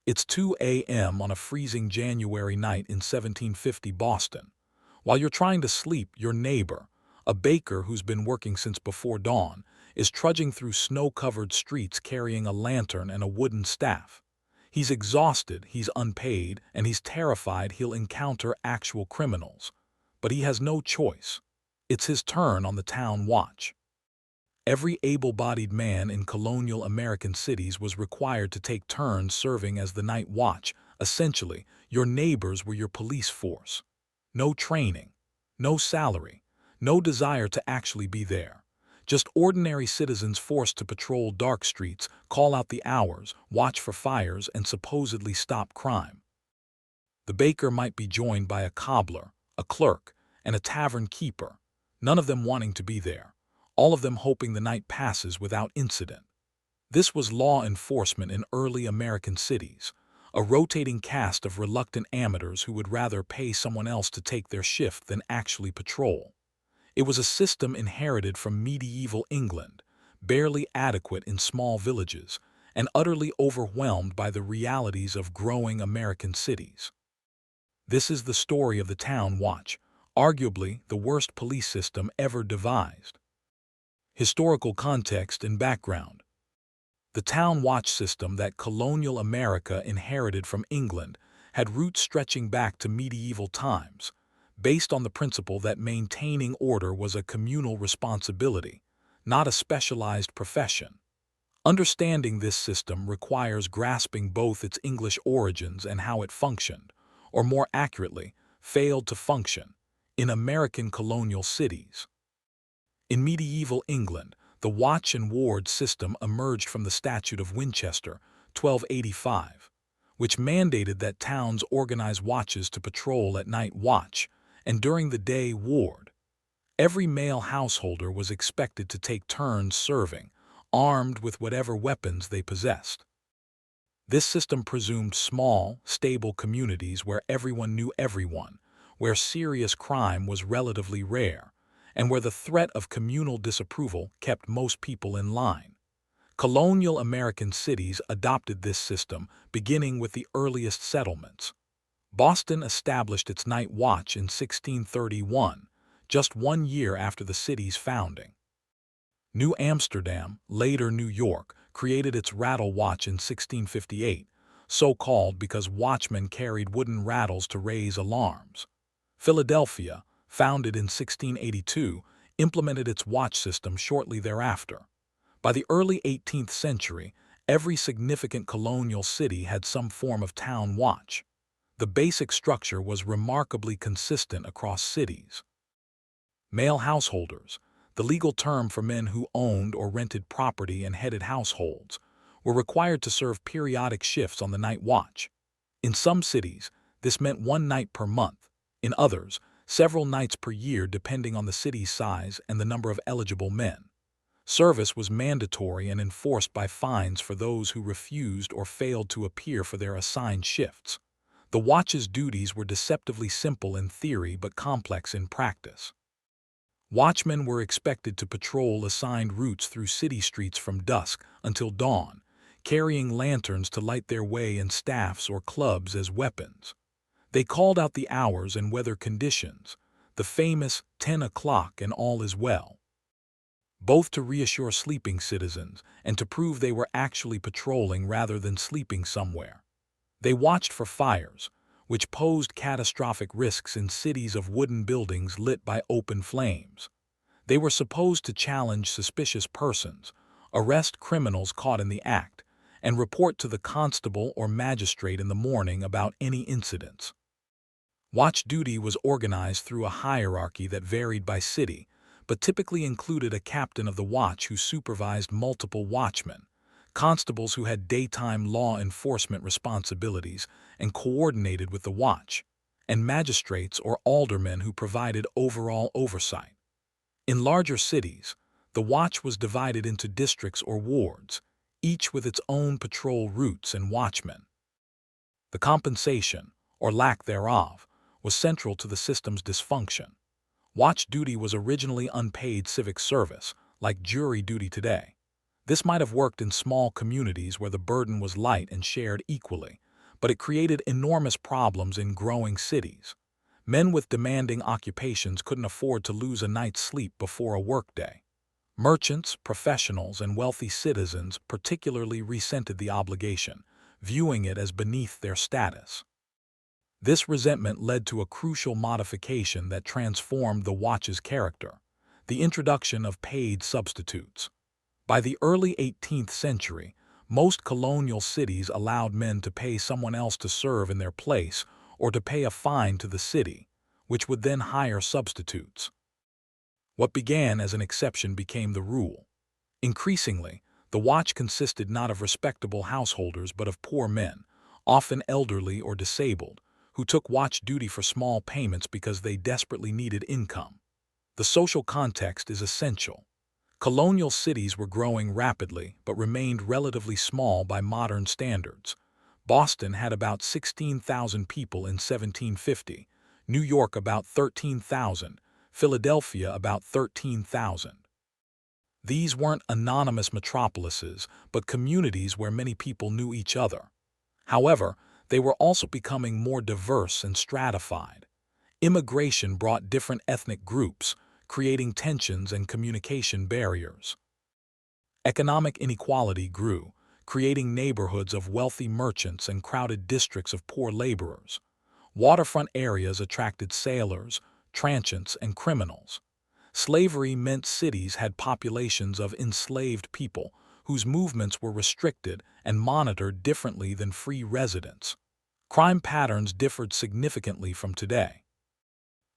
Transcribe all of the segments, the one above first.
It's 2 a.m. on a freezing January night in 1750 Boston. While you're trying to sleep, your neighbor, a baker who's been working since before dawn, is trudging through snow-covered streets carrying a lantern and a wooden staff. He's exhausted, he's unpaid, and he's terrified he'll encounter actual criminals. But he has no choice. It's his turn on the town watch. Every able-bodied man in colonial American cities was required to take turns serving as the night watch. Essentially, your neighbors were your police force. No training, no salary, no desire to actually be there. Just ordinary citizens forced to patrol dark streets, call out the hours, watch for fires, and supposedly stop crime. The baker might be joined by a cobbler, a clerk, and a tavern keeper, none of them wanting to be there, all of them hoping the night passes without incident. This was law enforcement in early American cities, a rotating cast of reluctant amateurs who would rather pay someone else to take their shift than actually patrol. It was a system inherited from medieval England, barely adequate in small villages, and utterly overwhelmed by the realities of growing American cities. This is the story of the town watch, arguably the worst police system ever devised. Historical context and background. The town watch system that colonial America inherited from England had roots stretching back to medieval times, based on the principle that maintaining order was a communal responsibility, not a specialized profession. Understanding this system requires grasping both its English origins and how it functioned, or more accurately, failed to function, in American colonial cities. In medieval England, the watch and ward system emerged from the Statute of Winchester, 1285, which mandated that towns organize watches to patrol at night watch and during the day ward. Every male householder was expected to take turns serving, armed with whatever weapons they possessed. This system presumed small, stable communities where everyone knew everyone, where serious crime was relatively rare, and where the threat of communal disapproval kept most people in line. Colonial American cities adopted this system, beginning with the earliest settlements. Boston established its night watch in 1631, just 1 year after the city's founding. New Amsterdam, later New York, created its rattle watch in 1658, so called because watchmen carried wooden rattles to raise alarms. Philadelphia, founded in 1682, implemented its watch system shortly thereafter. By the early 18th century, every significant colonial city had some form of town watch. The basic structure was remarkably consistent across cities. Male householders, the legal term for men who owned or rented property and headed households, were required to serve periodic shifts on the night watch. In some cities, this meant 1 night per month. In others, several nights per year depending on the city's size and the number of eligible men. Service was mandatory and enforced by fines for those who refused or failed to appear for their assigned shifts. The watch's duties were deceptively simple in theory but complex in practice. Watchmen were expected to patrol assigned routes through city streets from dusk until dawn, carrying lanterns to light their way and staffs or clubs as weapons. They called out the hours and weather conditions, the famous 10 o'clock and all is well, both to reassure sleeping citizens and to prove they were actually patrolling rather than sleeping somewhere. They watched for fires, which posed catastrophic risks in cities of wooden buildings lit by open flames. They were supposed to challenge suspicious persons, arrest criminals caught in the act, and report to the constable or magistrate in the morning about any incidents. Watch duty was organized through a hierarchy that varied by city, but typically included a captain of the watch who supervised multiple watchmen, constables who had daytime law enforcement responsibilities and coordinated with the watch, and magistrates or aldermen who provided overall oversight. In larger cities, the watch was divided into districts or wards, each with its own patrol routes and watchmen. The compensation, or lack thereof, was central to the system's dysfunction. Watch duty was originally unpaid civic service, like jury duty today. This might have worked in small communities where the burden was light and shared equally, but it created enormous problems in growing cities. Men with demanding occupations couldn't afford to lose a night's sleep before a workday. Merchants, professionals, and wealthy citizens particularly resented the obligation, viewing it as beneath their status. This resentment led to a crucial modification that transformed the watch's character: the introduction of paid substitutes. By the early 18th century, most colonial cities allowed men to pay someone else to serve in their place or to pay a fine to the city, which would then hire substitutes. What began as an exception became the rule. Increasingly, the watch consisted not of respectable householders but of poor men, often elderly or disabled, who took watch duty for small payments because they desperately needed income. The social context is essential. Colonial cities were growing rapidly but remained relatively small by modern standards. Boston had about 16,000 people in 1750, New York about 13,000, Philadelphia about 13,000. These weren't anonymous metropolises, but communities where many people knew each other. However, they were also becoming more diverse and stratified. Immigration brought different ethnic groups, creating tensions and communication barriers. Economic inequality grew, creating neighborhoods of wealthy merchants and crowded districts of poor laborers. Waterfront areas attracted sailors, transients, and criminals. Slavery meant cities had populations of enslaved people whose movements were restricted and monitored differently than free residents. Crime patterns differed significantly from today.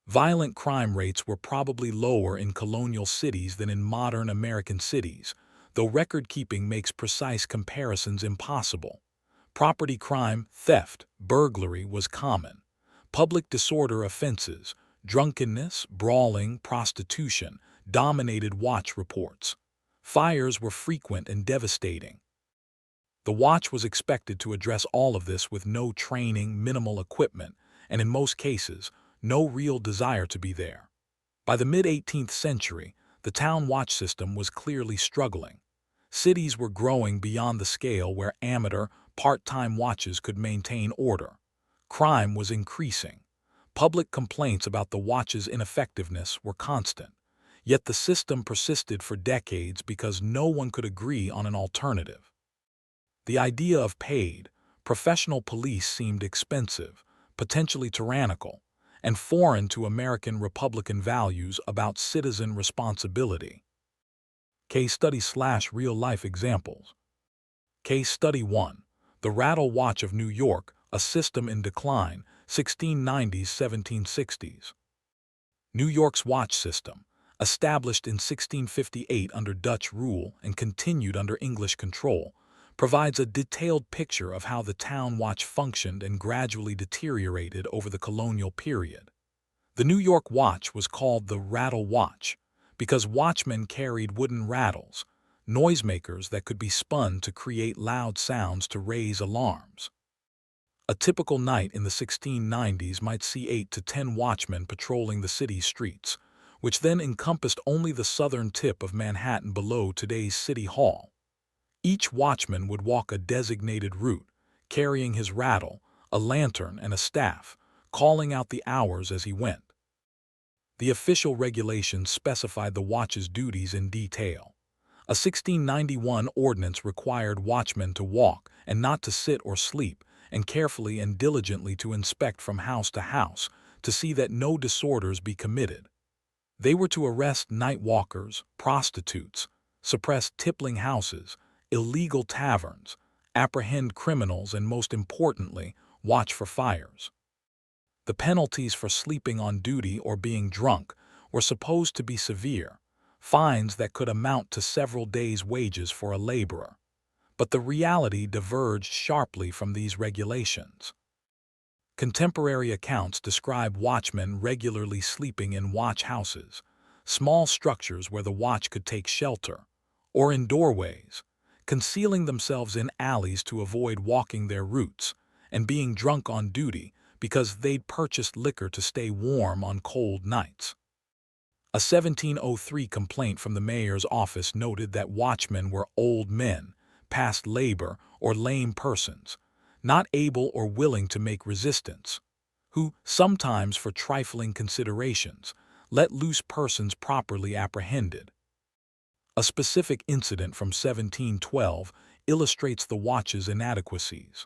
Violent crime rates were probably lower in colonial cities than in modern American cities, though record-keeping makes precise comparisons impossible. Property crime, theft, burglary was common. Public disorder offenses, drunkenness, brawling, prostitution, dominated watch reports. Fires were frequent and devastating. The watch was expected to address all of this with no training, minimal equipment, and in most cases, no real desire to be there. By the mid-18th century, the town watch system was clearly struggling. Cities were growing beyond the scale where amateur, part-time watches could maintain order. Crime was increasing. Public complaints about the watch's ineffectiveness were constant, yet the system persisted for decades because no one could agree on an alternative. The idea of paid, professional police seemed expensive, potentially tyrannical, and foreign to American Republican values about citizen responsibility. Case study/real-life examples. Case study 1. The Rattle Watch of New York, a system in decline, 1690s-1760s. New York's watch system, established in 1658 under Dutch rule and continued under English control, provides a detailed picture of how the town watch functioned and gradually deteriorated over the colonial period. The New York watch was called the Rattle Watch because watchmen carried wooden rattles, noisemakers that could be spun to create loud sounds to raise alarms. A typical night in the 1690s might see 8 to 10 watchmen patrolling the city's streets, which then encompassed only the southern tip of Manhattan below today's City Hall. Each watchman would walk a designated route, carrying his rattle, a lantern, and a staff, calling out the hours as he went. The official regulations specified the watch's duties in detail. A 1691 ordinance required watchmen to walk and not to sit or sleep, and carefully and diligently to inspect from house to house to see that no disorders be committed. They were to arrest night walkers, prostitutes, suppress tippling houses, illegal taverns, apprehend criminals, and most importantly, watch for fires. The penalties for sleeping on duty or being drunk were supposed to be severe, fines that could amount to several days' wages for a laborer. But the reality diverged sharply from these regulations. Contemporary accounts describe watchmen regularly sleeping in watch houses, small structures where the watch could take shelter, or in doorways, concealing themselves in alleys to avoid walking their routes, and being drunk on duty because they'd purchased liquor to stay warm on cold nights. A 1703 complaint from the mayor's office noted that watchmen were old men, past labor, or lame persons, not able or willing to make resistance, who, sometimes for trifling considerations, let loose persons properly apprehended. A specific incident from 1712 illustrates the watch's inadequacies.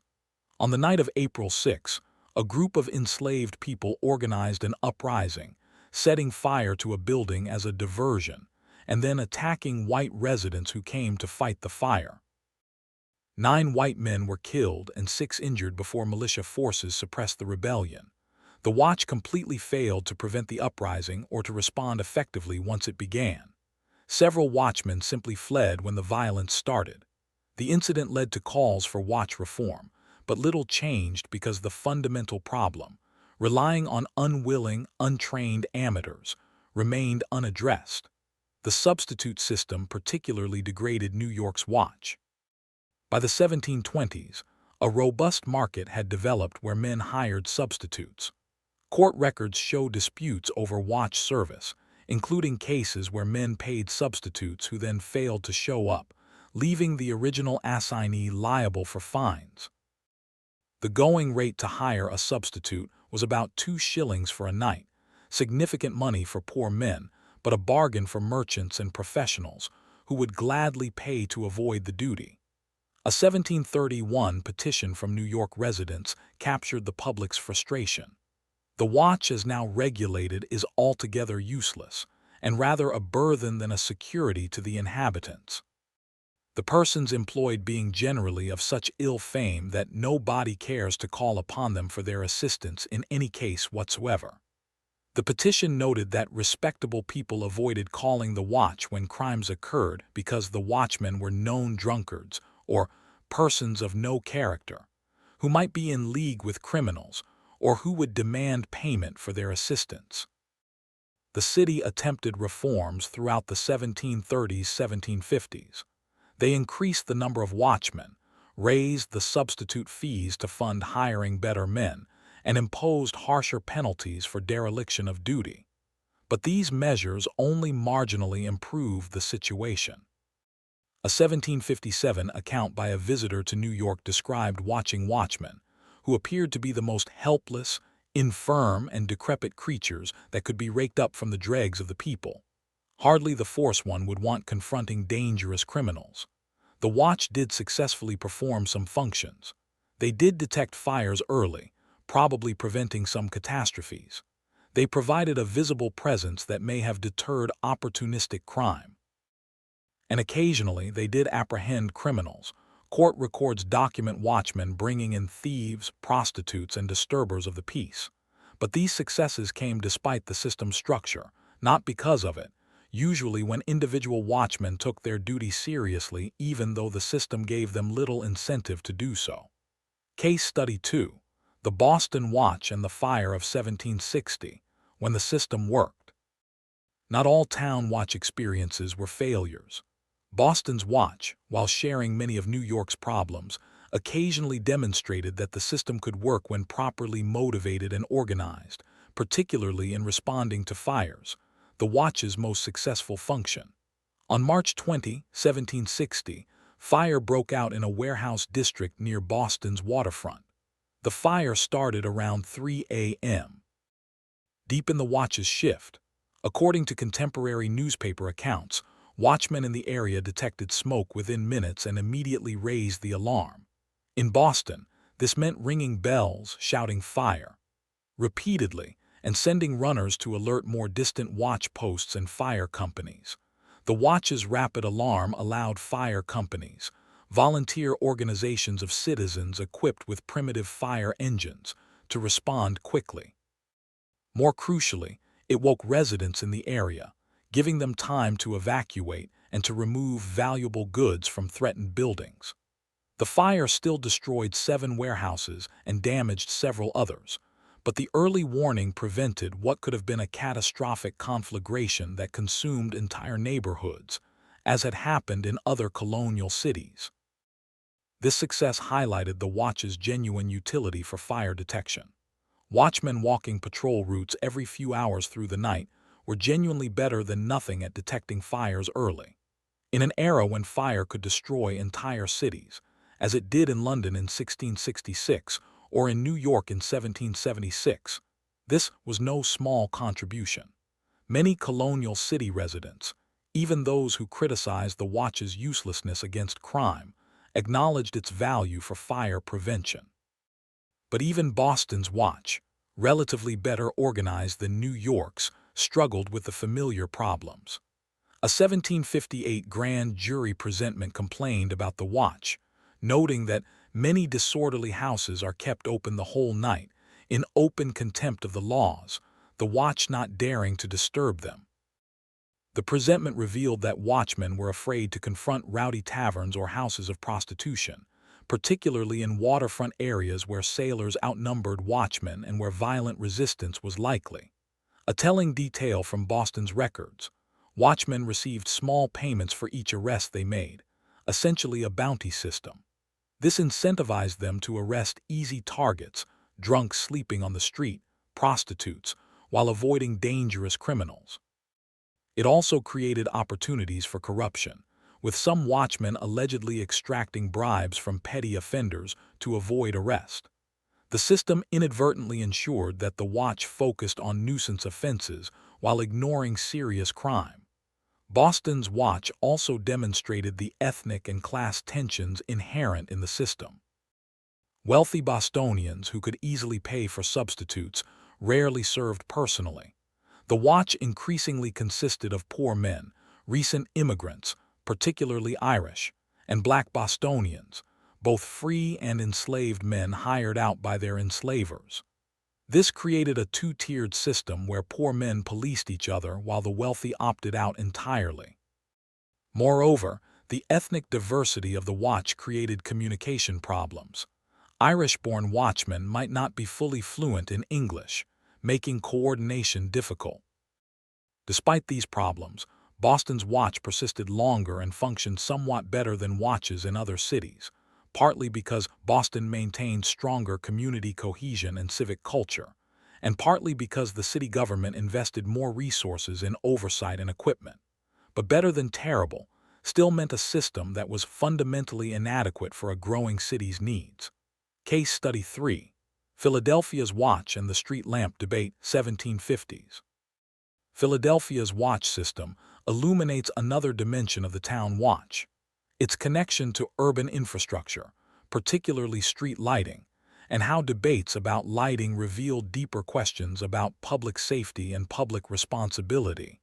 On the night of April 6, a group of enslaved people organized an uprising, setting fire to a building as a diversion, and then attacking white residents who came to fight the fire. 9 white men were killed and 6 injured before militia forces suppressed the rebellion. The watch completely failed to prevent the uprising or to respond effectively once it began. Several watchmen simply fled when the violence started. The incident led to calls for watch reform, but little changed because the fundamental problem, relying on unwilling, untrained amateurs, remained unaddressed. The substitute system particularly degraded New York's watch. By the 1720s, a robust market had developed where men hired substitutes. Court records show disputes over watch service, including cases where men paid substitutes who then failed to show up, leaving the original assignee liable for fines. The going rate to hire a substitute was about 2 shillings for a night, significant money for poor men, but a bargain for merchants and professionals who would gladly pay to avoid the duty. A 1731 petition from New York residents captured the public's frustration. The watch, as now regulated, is altogether useless, and rather a burthen than a security to the inhabitants. The persons employed being generally of such ill fame that nobody cares to call upon them for their assistance in any case whatsoever. The petition noted that respectable people avoided calling the watch when crimes occurred because the watchmen were known drunkards or persons of no character, who might be in league with criminals, or who would demand payment for their assistance. The city attempted reforms throughout the 1730s-1750s. They increased the number of watchmen, raised the substitute fees to fund hiring better men, and imposed harsher penalties for dereliction of duty. But these measures only marginally improved the situation. A 1757 account by a visitor to New York described watching watchmen, who appeared to be the most helpless, infirm, and decrepit creatures that could be raked up from the dregs of the people. Hardly the force one would want confronting dangerous criminals. The watch did successfully perform some functions. They did detect fires early, probably preventing some catastrophes. They provided a visible presence that may have deterred opportunistic crime. And occasionally they did apprehend criminals. Court records document watchmen bringing in thieves, prostitutes, and disturbers of the peace. But these successes came despite the system's structure, not because of it, usually when individual watchmen took their duty seriously even though the system gave them little incentive to do so. Case Study 2. The Boston Watch and the Fire of 1760, when the system worked. Not all town watch experiences were failures. Boston's watch, while sharing many of New York's problems, occasionally demonstrated that the system could work when properly motivated and organized, particularly in responding to fires, the watch's most successful function. On March 20, 1760, fire broke out in a warehouse district near Boston's waterfront. The fire started around 3 a.m. Deep in the watch's shift, according to contemporary newspaper accounts, watchmen in the area detected smoke within minutes and immediately raised the alarm. In Boston, this meant ringing bells, shouting fire repeatedly, and sending runners to alert more distant watch posts and fire companies. The watch's rapid alarm allowed fire companies, volunteer organizations of citizens equipped with primitive fire engines, to respond quickly. More crucially, it woke residents in the area, giving them time to evacuate and to remove valuable goods from threatened buildings. The fire still destroyed 7 warehouses and damaged several others, but the early warning prevented what could have been a catastrophic conflagration that consumed entire neighborhoods, as had happened in other colonial cities. This success highlighted the watch's genuine utility for fire detection. Watchmen walking patrol routes every few hours through the night were genuinely better than nothing at detecting fires early. In an era when fire could destroy entire cities, as it did in London in 1666 or in New York in 1776. This was no small contribution. Many colonial city residents, even those who criticized the watch's uselessness against crime, acknowledged its value for fire prevention. But even Boston's watch, relatively better organized than New York's, struggled with the familiar problems. A 1758 grand jury presentment complained about the watch, noting that many disorderly houses are kept open the whole night, in open contempt of the laws, the watch not daring to disturb them. The presentment revealed that watchmen were afraid to confront rowdy taverns or houses of prostitution, particularly in waterfront areas where sailors outnumbered watchmen and where violent resistance was likely. A telling detail from Boston's records: watchmen received small payments for each arrest they made, essentially a bounty system. This incentivized them to arrest easy targets, drunks sleeping on the street, prostitutes, while avoiding dangerous criminals. It also created opportunities for corruption, with some watchmen allegedly extracting bribes from petty offenders to avoid arrest. The system inadvertently ensured that the watch focused on nuisance offenses while ignoring serious crime. Boston's watch also demonstrated the ethnic and class tensions inherent in the system. Wealthy Bostonians who could easily pay for substitutes rarely served personally. The watch increasingly consisted of poor men, recent immigrants, particularly Irish, and black Bostonians, both free and enslaved men hired out by their enslavers. This created a two-tiered system where poor men policed each other while the wealthy opted out entirely. Moreover, the ethnic diversity of the watch created communication problems. Irish-born watchmen might not be fully fluent in English, making coordination difficult. Despite these problems, Boston's watch persisted longer and functioned somewhat better than watches in other cities, partly because Boston maintained stronger community cohesion and civic culture, and partly because the city government invested more resources in oversight and equipment. But better than terrible still meant a system that was fundamentally inadequate for a growing city's needs. Case Study 3: Philadelphia's Watch and the Street Lamp Debate, 1750s. Philadelphia's watch system illuminates another dimension of the town watch: its connection to urban infrastructure, particularly street lighting, and how debates about lighting reveal deeper questions about public safety and public responsibility.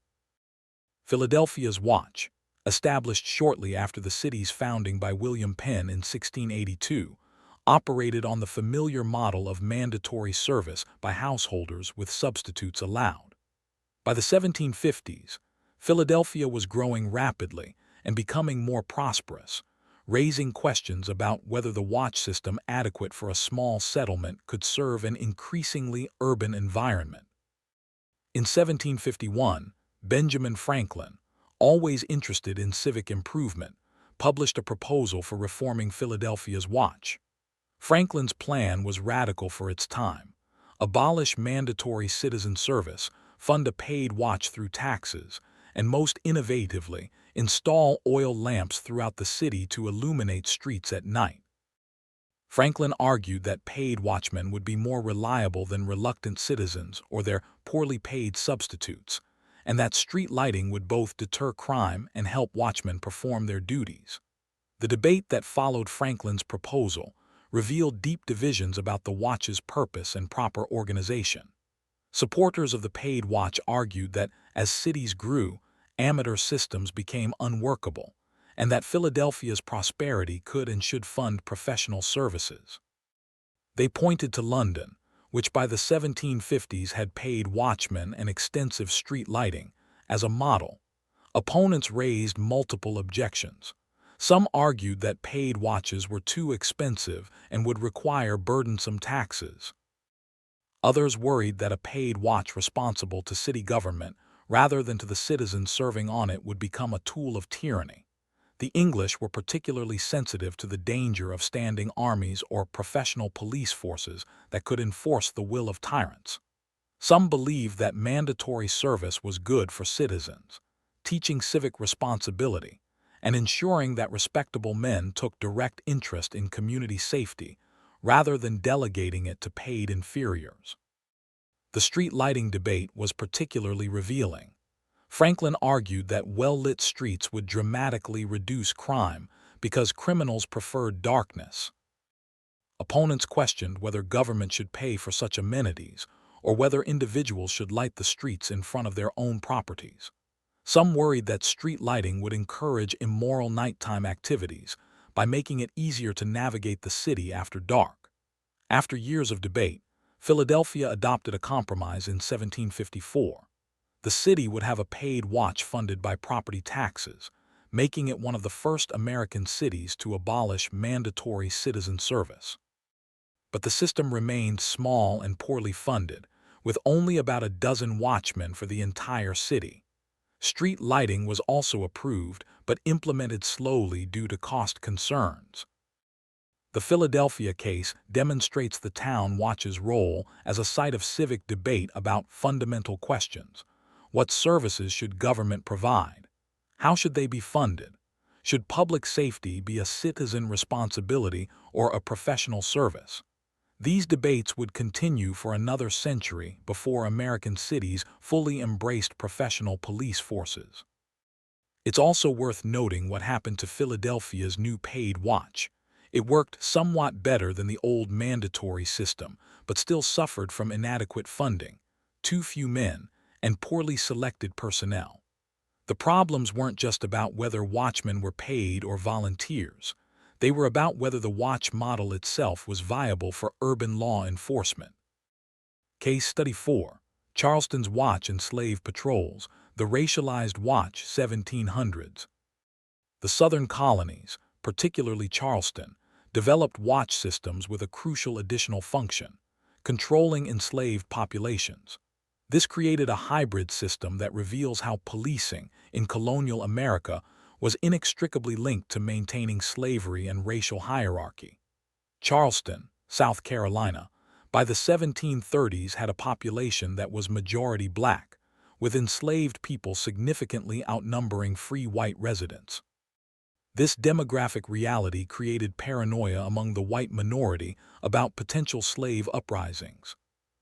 Philadelphia's watch, established shortly after the city's founding by William Penn in 1682, operated on the familiar model of mandatory service by householders with substitutes allowed. By the 1750s, Philadelphia was growing rapidly and becoming more prosperous, raising questions about whether the watch system adequate for a small settlement could serve an increasingly urban environment. In 1751, Benjamin Franklin, always interested in civic improvement, published a proposal for reforming Philadelphia's watch. Franklin's plan was radical for its time: abolish mandatory citizen service, fund a paid watch through taxes, and most innovatively, install oil lamps throughout the city to illuminate streets at night. Franklin argued that paid watchmen would be more reliable than reluctant citizens or their poorly paid substitutes, and that street lighting would both deter crime and help watchmen perform their duties. The debate that followed Franklin's proposal revealed deep divisions about the watch's purpose and proper organization. Supporters of the paid watch argued that as cities grew, amateur systems became unworkable, and that Philadelphia's prosperity could and should fund professional services. They pointed to London, which by the 1750s had paid watchmen and extensive street lighting, as a model. Opponents raised multiple objections. Some argued that paid watches were too expensive and would require burdensome taxes. Others worried that a paid watch responsible to city government rather than to the citizens serving on it would become a tool of tyranny. The English were particularly sensitive to the danger of standing armies or professional police forces that could enforce the will of tyrants. Some believed that mandatory service was good for citizens, teaching civic responsibility, and ensuring that respectable men took direct interest in community safety rather than delegating it to paid inferiors. The street lighting debate was particularly revealing. Franklin argued that well-lit streets would dramatically reduce crime because criminals preferred darkness. Opponents questioned whether government should pay for such amenities or whether individuals should light the streets in front of their own properties. Some worried that street lighting would encourage immoral nighttime activities by making it easier to navigate the city after dark. After years of debate, Philadelphia adopted a compromise in 1754. The city would have a paid watch funded by property taxes, making it one of the first American cities to abolish mandatory citizen service. But the system remained small and poorly funded, with only about a dozen watchmen for the entire city. Street lighting was also approved, but implemented slowly due to cost concerns. The Philadelphia case demonstrates the town watch's role as a site of civic debate about fundamental questions. What services should government provide? How should they be funded? Should public safety be a citizen responsibility or a professional service? These debates would continue for another century before American cities fully embraced professional police forces. It's also worth noting what happened to Philadelphia's new paid watch. It worked somewhat better than the old mandatory system, but still suffered from inadequate funding, too few men, and poorly selected personnel. The problems weren't just about whether watchmen were paid or volunteers. They were about whether the watch model itself was viable for urban law enforcement. Case Study 4. Charleston's Watch and Slave Patrols, the Racialized Watch 1700s. The Southern colonies, particularly Charleston, developed watch systems with a crucial additional function: controlling enslaved populations. This created a hybrid system that reveals how policing in colonial America was inextricably linked to maintaining slavery and racial hierarchy. Charleston, South Carolina, by the 1730s had a population that was majority black, with enslaved people significantly outnumbering free white residents. This demographic reality created paranoia among the white minority about potential slave uprisings.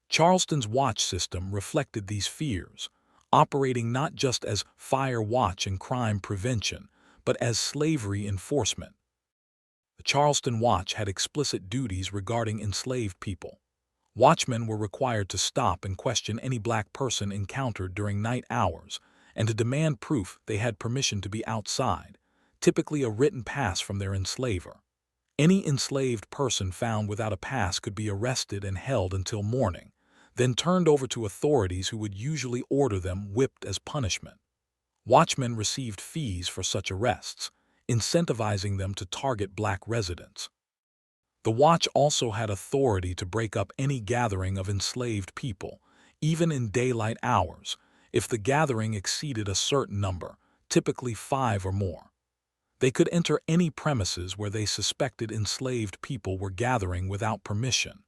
Charleston's watch system reflected these fears, operating not just as fire watch and crime prevention, but as slavery enforcement. The Charleston Watch had explicit duties regarding enslaved people. Watchmen were required to stop and question any black person encountered during night hours and to demand proof they had permission to be outside, typically a written pass from their enslaver. Any enslaved person found without a pass could be arrested and held until morning, then turned over to authorities who would usually order them whipped as punishment. Watchmen received fees for such arrests, incentivizing them to target black residents. The watch also had authority to break up any gathering of enslaved people, even in daylight hours, if the gathering exceeded a certain number, typically 5 or more. They could enter any premises where they suspected enslaved people were gathering without permission.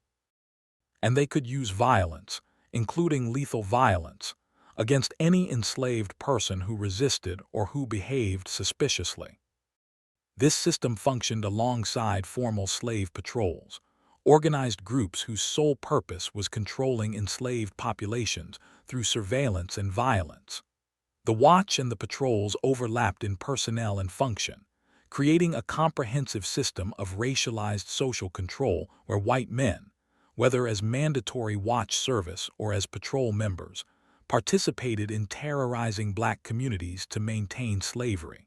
And they could use violence, including lethal violence, against any enslaved person who resisted or who behaved suspiciously. This system functioned alongside formal slave patrols, organized groups whose sole purpose was controlling enslaved populations through surveillance and violence. The watch and the patrols overlapped in personnel and function, creating a comprehensive system of racialized social control where white men, whether as mandatory watch service or as patrol members, participated in terrorizing black communities to maintain slavery.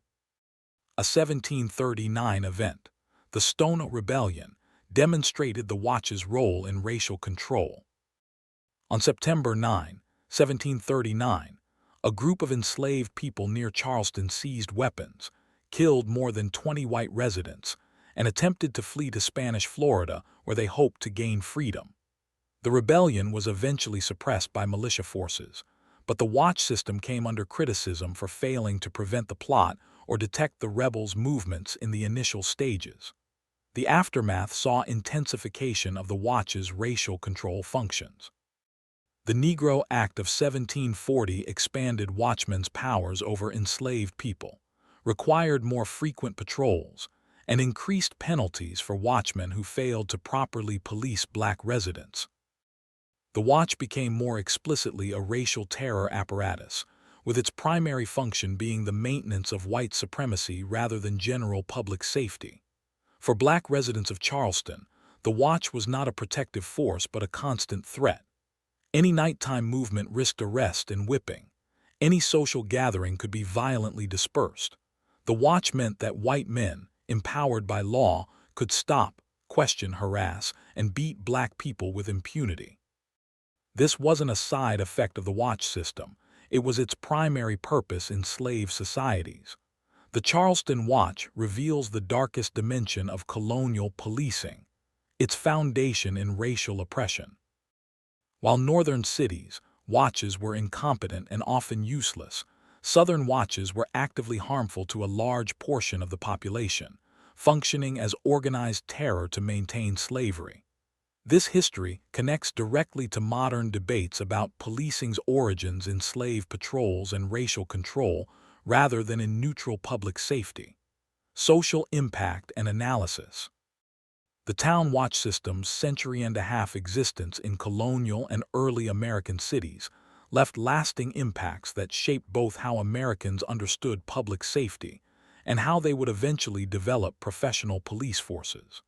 A 1739 event, the Stono Rebellion, demonstrated the watch's role in racial control. On September 9, 1739, a group of enslaved people near Charleston seized weapons, killed more than 20 white residents, and attempted to flee to Spanish Florida, where they hoped to gain freedom. The rebellion was eventually suppressed by militia forces, but the watch system came under criticism for failing to prevent the plot or detect the rebels' movements in the initial stages. The aftermath saw intensification of the watch's racial control functions. The Negro Act of 1740 expanded watchmen's powers over enslaved people, required more frequent patrols, and increased penalties for watchmen who failed to properly police black residents. The watch became more explicitly a racial terror apparatus, with its primary function being the maintenance of white supremacy rather than general public safety. For black residents of Charleston, the watch was not a protective force but a constant threat. Any nighttime movement risked arrest and whipping. Any social gathering could be violently dispersed. The watch meant that white men, empowered by law, could stop, question, harass, and beat black people with impunity. This wasn't a side effect of the watch system. It was its primary purpose in slave societies. The Charleston Watch reveals the darkest dimension of colonial policing, its foundation in racial oppression. While northern cities, watches were incompetent and often useless, southern watches were actively harmful to a large portion of the population, functioning as organized terror to maintain slavery. This history connects directly to modern debates about policing's origins in slave patrols and racial control rather than in neutral public safety. Social impact and analysis. The town watch system's century-and-a-half existence in colonial and early American cities left lasting impacts that shaped both how Americans understood public safety and how they would eventually develop professional police forces.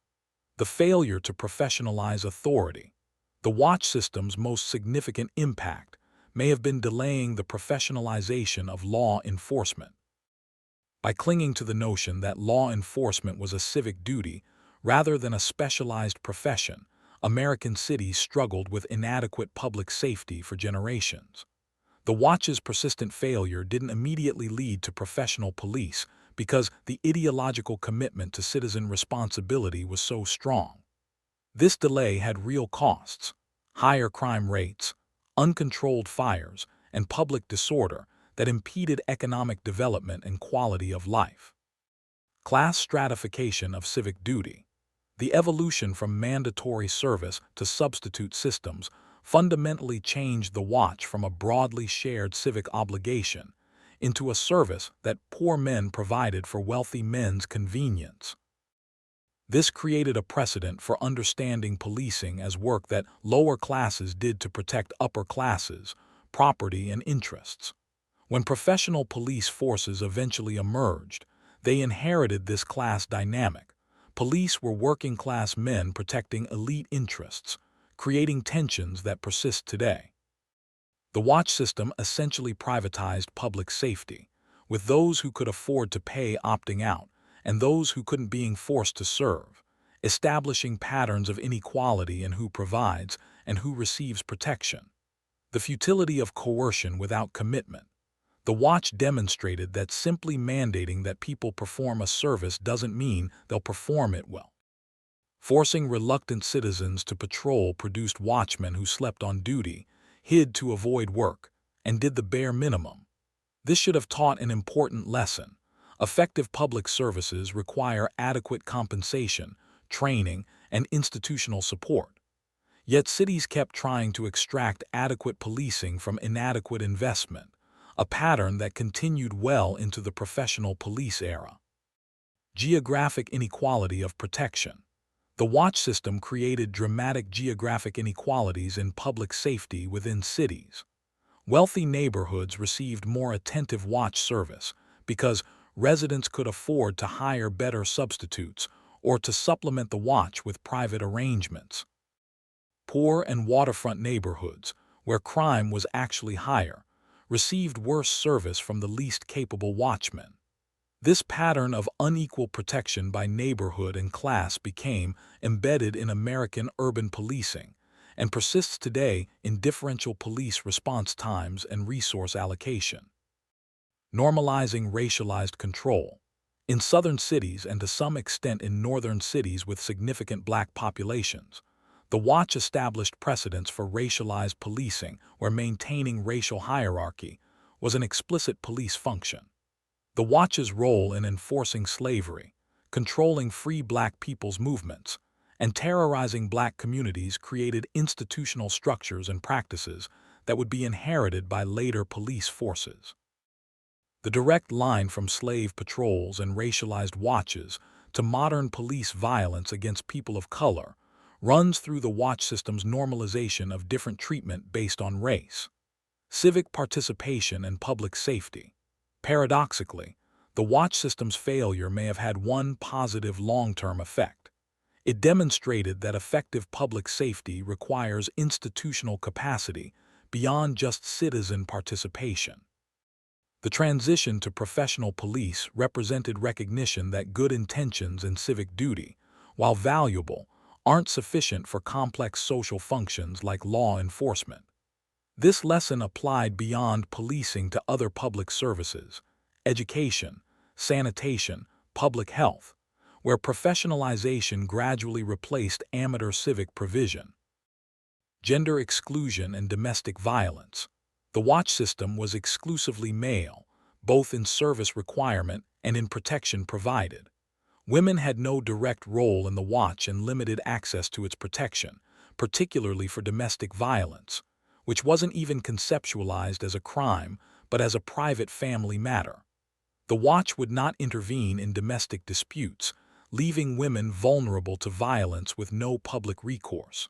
The failure to professionalize authority. The watch system's most significant impact may have been delaying the professionalization of law enforcement. By clinging to the notion that law enforcement was a civic duty rather than a specialized profession, American cities struggled with inadequate public safety for generations. The watch's persistent failure didn't immediately lead to professional police because the ideological commitment to citizen responsibility was so strong. This delay had real costs: higher crime rates, uncontrolled fires, and public disorder that impeded economic development and quality of life. Class stratification of civic duty. The evolution from mandatory service to substitute systems fundamentally changed the watch from a broadly shared civic obligation into a service that poor men provided for wealthy men's convenience. This created a precedent for understanding policing as work that lower classes did to protect upper classes, property, and interests. When professional police forces eventually emerged, they inherited this class dynamic. Police were working-class men protecting elite interests, creating tensions that persist today. The watch system essentially privatized public safety, with those who could afford to pay opting out and those who couldn't being forced to serve, establishing patterns of inequality in who provides and who receives protection. The futility of coercion without commitment. The watch demonstrated that simply mandating that people perform a service doesn't mean they'll perform it well. Forcing reluctant citizens to patrol produced watchmen who slept on duty, hid to avoid work, and did the bare minimum. This should have taught an important lesson. Effective public services require adequate compensation, training, and institutional support. Yet cities kept trying to extract adequate policing from inadequate investment, a pattern that continued well into the professional police era. Geographic inequality of protection. The watch system created dramatic geographic inequalities in public safety within cities. Wealthy neighborhoods received more attentive watch service because residents could afford to hire better substitutes or to supplement the watch with private arrangements. Poor and waterfront neighborhoods, where crime was actually higher, received worse service from the least capable watchmen. This pattern of unequal protection by neighborhood and class became embedded in American urban policing and persists today in differential police response times and resource allocation. Normalizing racialized control. In southern cities and to some extent in northern cities with significant black populations, the watch established precedents for racialized policing where maintaining racial hierarchy was an explicit police function. The watch's role in enforcing slavery, controlling free black people's movements, and terrorizing black communities created institutional structures and practices that would be inherited by later police forces. The direct line from slave patrols and racialized watches to modern police violence against people of color runs through the watch system's normalization of different treatment based on race, civic participation, and public safety. Paradoxically, the watch system's failure may have had one positive long-term effect. It demonstrated that effective public safety requires institutional capacity beyond just citizen participation. The transition to professional police represented recognition that good intentions and civic duty, while valuable, aren't sufficient for complex social functions like law enforcement. This lesson applied beyond policing to other public services, education, sanitation, public health, where professionalization gradually replaced amateur civic provision. Gender exclusion and domestic violence. The watch system was exclusively male, both in service requirement and in protection provided. Women had no direct role in the watch and limited access to its protection, particularly for domestic violence, which wasn't even conceptualized as a crime but as a private family matter. The watch would not intervene in domestic disputes, leaving women vulnerable to violence with no public recourse.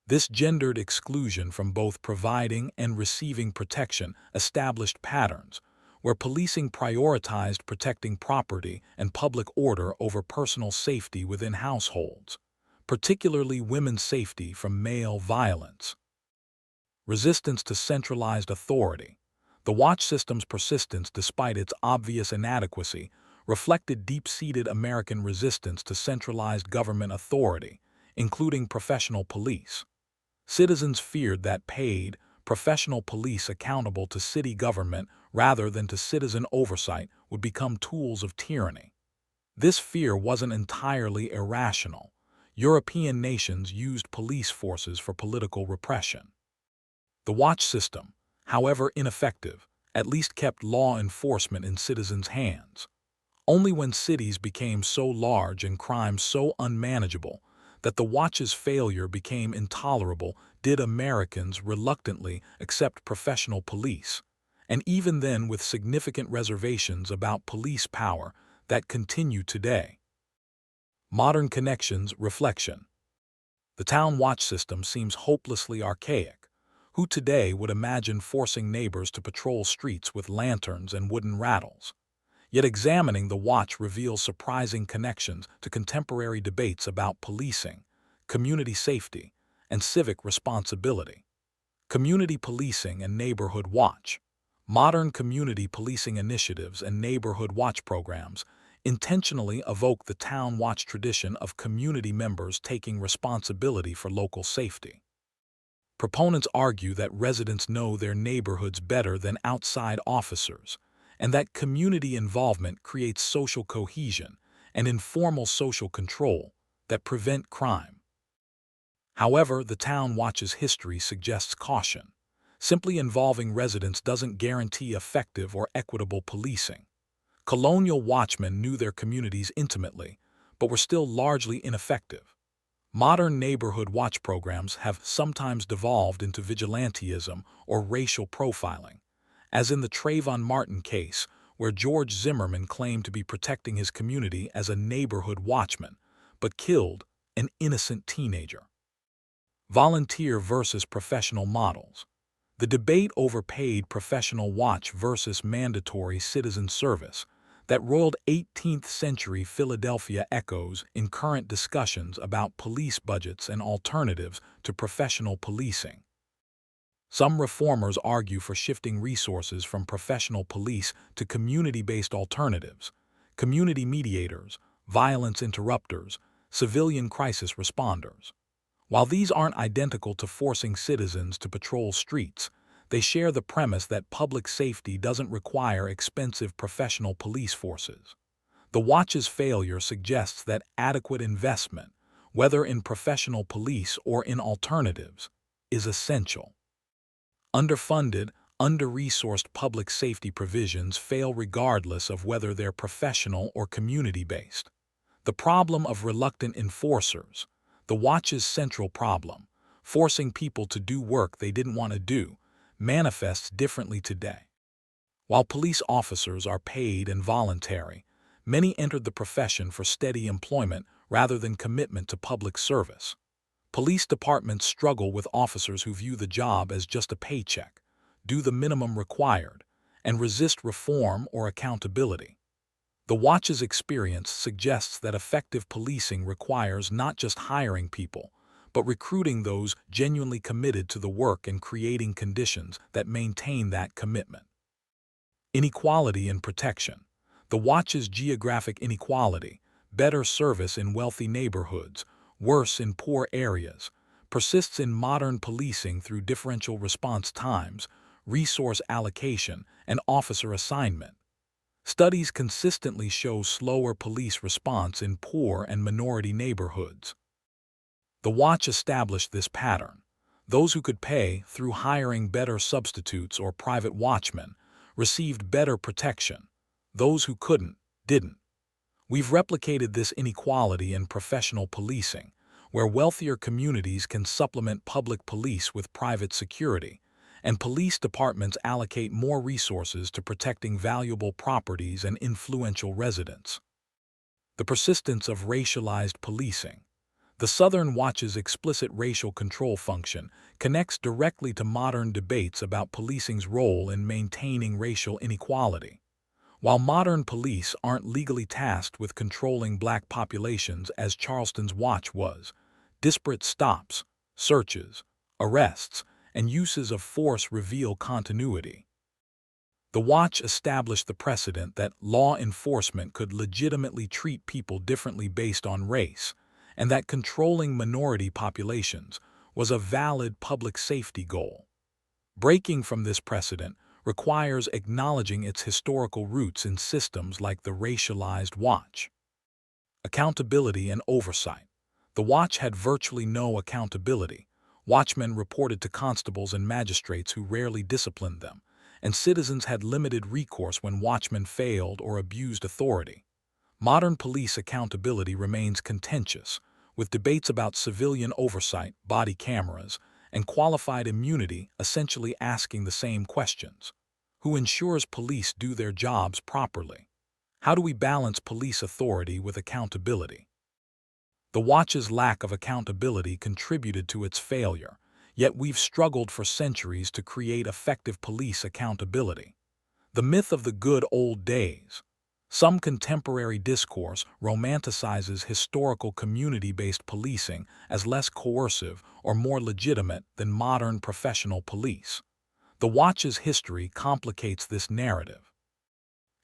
This gendered exclusion from both providing and receiving protection established patterns where policing prioritized protecting property and public order over personal safety within households, particularly women's safety from male violence. Resistance to centralized authority. The watch system's persistence, despite its obvious inadequacy, reflected deep-seated American resistance to centralized government authority, including professional police. Citizens feared that paid, professional police accountable to city government rather than to citizen oversight would become tools of tyranny. This fear wasn't entirely irrational. European nations used police forces for political repression. The watch system, however ineffective, at least kept law enforcement in citizens' hands. Only when cities became so large and crime so unmanageable that the watch's failure became intolerable did Americans reluctantly accept professional police, and even then with significant reservations about police power that continue today. Modern connections. Reflection. The town watch system seems hopelessly archaic. Who today would imagine forcing neighbors to patrol streets with lanterns and wooden rattles? Yet examining the watch reveals surprising connections to contemporary debates about policing, community safety, and civic responsibility. Community policing and neighborhood watch. Modern community policing initiatives and neighborhood watch programs intentionally evoke the town watch tradition of community members taking responsibility for local safety. Proponents argue that residents know their neighborhoods better than outside officers, and that community involvement creates social cohesion and informal social control that prevent crime. However, the town watch's history suggests caution. Simply involving residents doesn't guarantee effective or equitable policing. Colonial watchmen knew their communities intimately, but were still largely ineffective. Modern neighborhood watch programs have sometimes devolved into vigilantism or racial profiling, as in the Trayvon Martin case, where George Zimmerman claimed to be protecting his community as a neighborhood watchman, but killed an innocent teenager. Volunteer versus professional models. The debate over paid professional watch versus mandatory citizen service that roiled 18th-century Philadelphia echoes in current discussions about police budgets and alternatives to professional policing. Some reformers argue for shifting resources from professional police to community-based alternatives, community mediators, violence interrupters, civilian crisis responders. While these aren't identical to forcing citizens to patrol streets, they share the premise that public safety doesn't require expensive professional police forces. The watch's failure suggests that adequate investment, whether in professional police or in alternatives, is essential. Underfunded, under-resourced public safety provisions fail regardless of whether they're professional or community-based. The problem of reluctant enforcers, the watch's central problem, forcing people to do work they didn't want to do, manifests differently today. While police officers are paid and voluntary, many entered the profession for steady employment rather than commitment to public service. Police departments struggle with officers who view the job as just a paycheck, do the minimum required, and resist reform or accountability. The Watch's experience suggests that effective policing requires not just hiring people, but recruiting those genuinely committed to the work and creating conditions that maintain that commitment. Inequality in protection. The Watch's geographic inequality, better service in wealthy neighborhoods, worse in poor areas, persists in modern policing through differential response times, resource allocation, and officer assignment. Studies consistently show slower police response in poor and minority neighborhoods. The Watch established this pattern. Those who could pay, through hiring better substitutes or private watchmen, received better protection. Those who couldn't, didn't. We've replicated this inequality in professional policing, where wealthier communities can supplement public police with private security, and police departments allocate more resources to protecting valuable properties and influential residents. The persistence of racialized policing. The Southern Watch's explicit racial control function connects directly to modern debates about policing's role in maintaining racial inequality. While modern police aren't legally tasked with controlling black populations as Charleston's Watch was, disparate stops, searches, arrests, and uses of force reveal continuity. The Watch established the precedent that law enforcement could legitimately treat people differently based on race, and that controlling minority populations was a valid public safety goal. Breaking from this precedent requires acknowledging its historical roots in systems like the racialized Watch. Accountability and oversight. The Watch had virtually no accountability. Watchmen reported to constables and magistrates who rarely disciplined them, and citizens had limited recourse when watchmen failed or abused authority. Modern police accountability remains contentious, with debates about civilian oversight, body cameras, and qualified immunity essentially asking the same questions. Who ensures police do their jobs properly? How do we balance police authority with accountability? The Watch's lack of accountability contributed to its failure, yet we've struggled for centuries to create effective police accountability. The myth of the good old days. Some contemporary discourse romanticizes historical community-based policing as less coercive or more legitimate than modern professional police. The Watch's history complicates this narrative.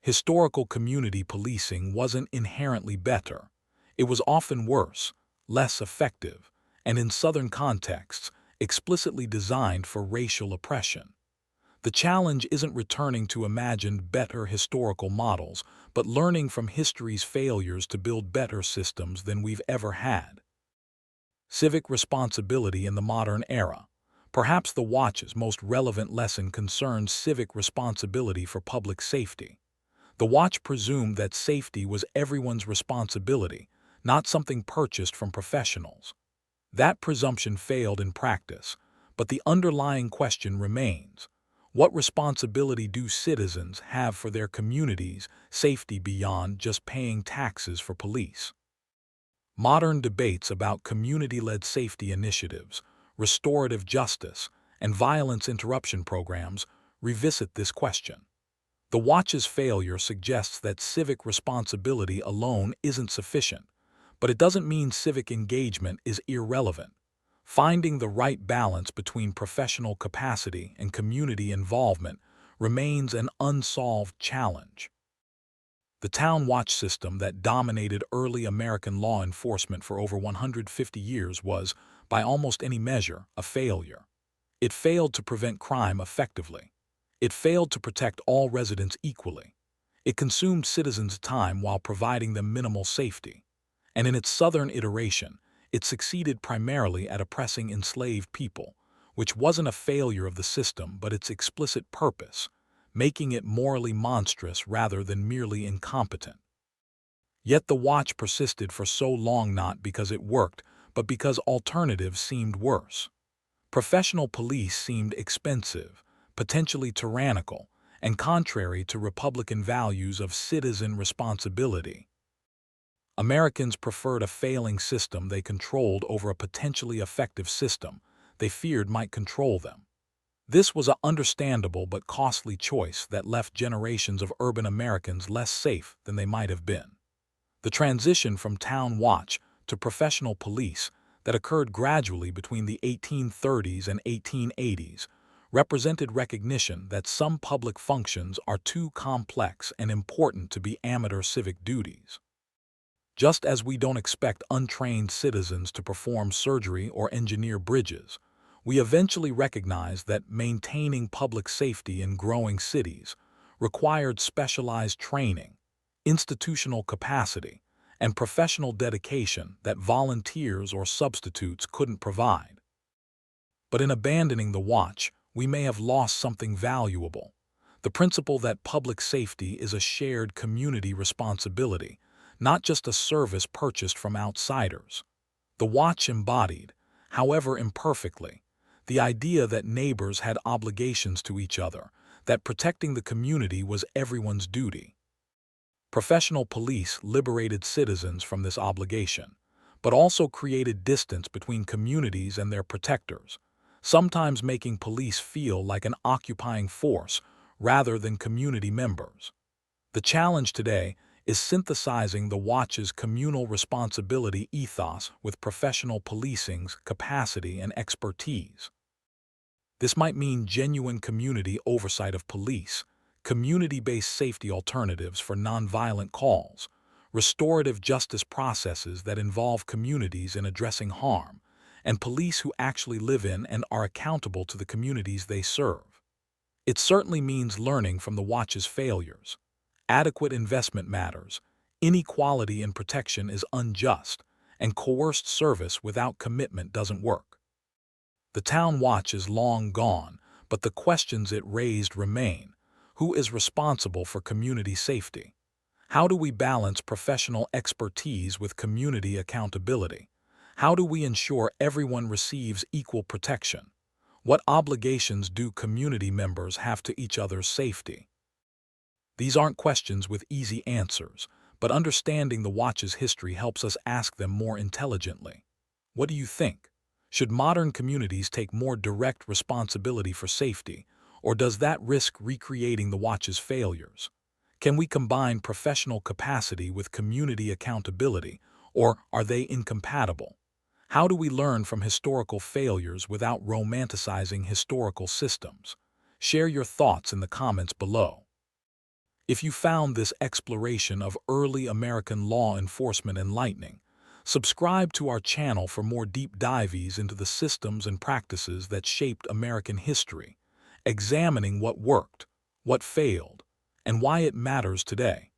Historical community policing wasn't inherently better. It was often worse, less effective, and in Southern contexts, explicitly designed for racial oppression. The challenge isn't returning to imagined better historical models, but learning from history's failures to build better systems than we've ever had. Civic responsibility in the modern era. Perhaps the Watch's most relevant lesson concerns civic responsibility for public safety. The Watch presumed that safety was everyone's responsibility, not something purchased from professionals. That presumption failed in practice, but the underlying question remains. What responsibility do citizens have for their communities' safety beyond just paying taxes for police? Modern debates about community-led safety initiatives, restorative justice, and violence interruption programs revisit this question. The Watch's failure suggests that civic responsibility alone isn't sufficient, but it doesn't mean civic engagement is irrelevant. Finding the right balance between professional capacity and community involvement remains an unsolved challenge. The town watch system that dominated early American law enforcement for over 150 years was, by almost any measure, a failure. It failed to prevent crime effectively. It failed to protect all residents equally. It consumed citizens' time while providing them minimal safety. And in its Southern iteration, it succeeded primarily at oppressing enslaved people, which wasn't a failure of the system but its explicit purpose, making it morally monstrous rather than merely incompetent. Yet the Watch persisted for so long not because it worked, but because alternatives seemed worse. Professional police seemed expensive, potentially tyrannical, and contrary to Republican values of citizen responsibility. Americans preferred a failing system they controlled over a potentially effective system they feared might control them. This was an understandable but costly choice that left generations of urban Americans less safe than they might have been. The transition from town watch to professional police that occurred gradually between the 1830s and 1880s represented recognition that some public functions are too complex and important to be amateur civic duties. Just as we don't expect untrained citizens to perform surgery or engineer bridges, we eventually recognized that maintaining public safety in growing cities required specialized training, institutional capacity, and professional dedication that volunteers or substitutes couldn't provide. But in abandoning the watch, we may have lost something valuable: the principle that public safety is a shared community responsibility, not just a service purchased from outsiders. The watch embodied, however imperfectly, the idea that neighbors had obligations to each other, that protecting the community was everyone's duty. Professional police liberated citizens from this obligation, but also created distance between communities and their protectors, sometimes making police feel like an occupying force rather than community members. The challenge today is synthesizing the watch's communal responsibility ethos with professional policing's capacity and expertise. This might mean genuine community oversight of police, community-based safety alternatives for nonviolent calls, restorative justice processes that involve communities in addressing harm, and police who actually live in and are accountable to the communities they serve. It certainly means learning from the watch's failures. Adequate investment matters, inequality in protection is unjust, and coerced service without commitment doesn't work. The town watch is long gone, but the questions it raised remain. Who is responsible for community safety? How do we balance professional expertise with community accountability? How do we ensure everyone receives equal protection? What obligations do community members have to each other's safety? These aren't questions with easy answers, but understanding the watch's history helps us ask them more intelligently. What do you think? Should modern communities take more direct responsibility for safety, or does that risk recreating the watch's failures? Can we combine professional capacity with community accountability, or are they incompatible? How do we learn from historical failures without romanticizing historical systems? Share your thoughts in the comments below. If you found this exploration of early American law enforcement enlightening, subscribe to our channel for more deep dives into the systems and practices that shaped American history, examining what worked, what failed, and why it matters today.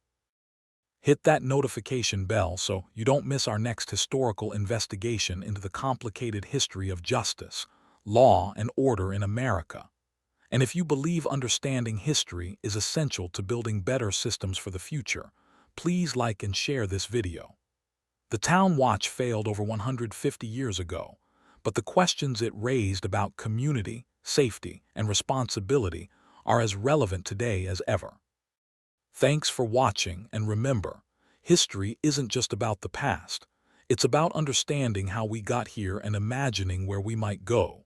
Hit that notification bell so you don't miss our next historical investigation into the complicated history of justice, law, and order in America. And if you believe understanding history is essential to building better systems for the future, please like and share this video. The town watch failed over 150 years ago, but the questions it raised about community, safety, and responsibility are as relevant today as ever. Thanks for watching, and remember, history isn't just about the past. It's about understanding how we got here and imagining where we might go.